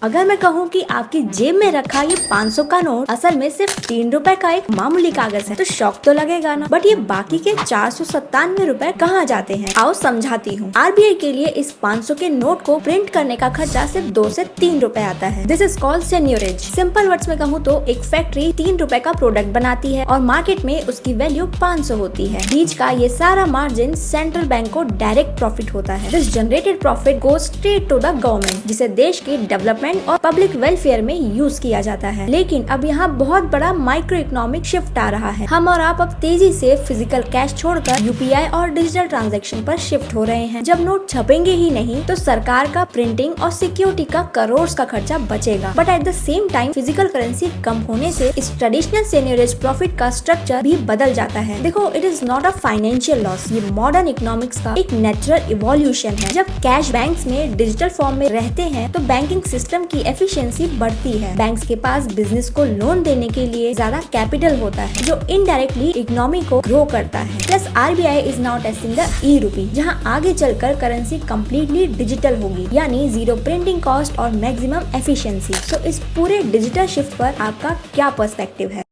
अगर मैं कहूँ कि आपकी जेब में रखा ये 500 का नोट असल में सिर्फ 3 रुपए का एक मामूली कागज है तो शौक तो लगेगा ना। बट ये बाकी के 497 रुपए कहाँ जाते हैं, आओ समझाती हूँ। आरबीआई के लिए इस 500 के नोट को प्रिंट करने का खर्चा सिर्फ 2 से 3 रुपए आता है। This is called seigniorage. Simple words में कहूँ तो एक फैक्ट्री 3 रुपए का प्रोडक्ट बनाती है और मार्केट में उसकी वैल्यू 500 होती है। बीच का ये सारा मार्जिन सेंट्रल बैंक को डायरेक्ट प्रॉफिट होता है। This generated profit goes straight to the government, जिसे देश की डेवलपमेंट और पब्लिक वेलफेयर में यूज किया जाता है। लेकिन अब यहाँ बहुत बड़ा माइक्रो इकोनॉमिक शिफ्ट आ रहा है। हम और आप अब तेजी से फिजिकल कैश छोड़कर यूपीआई और डिजिटल ट्रांजैक्शन पर शिफ्ट हो रहे हैं। जब नोट छपेंगे ही नहीं तो सरकार का प्रिंटिंग और सिक्योरिटी का करोड़ का खर्चा बचेगा। But at the same time physical currency कम होने से इस ट्रेडिशनल सेन्योरेज प्रॉफिट का स्ट्रक्चर भी बदल जाता है। देखो, it is not a financial loss, ये मॉडर्न इकोनॉमिक्स का एक नेचुरल इवोल्यूशन है। जब कैश बैंक्स में डिजिटल फॉर्म में रहते हैं तो बैंकिंग सिस्टम की एफिशिएंसी बढ़ती है। बैंक्स के पास बिजनेस को लोन देने के लिए ज्यादा कैपिटल होता है जो इनडायरेक्टली इकोनॉमी को ग्रो करता है। Plus RBI is now testing the e rupee, जहां आगे चलकर करेंसी कम्प्लीटली डिजिटल होगी, यानी जीरो प्रिंटिंग कॉस्ट और मैक्सिमम एफिशिएंसी। तो इस पूरे डिजिटल शिफ्ट पर आपका क्या पर्सपेक्टिव है?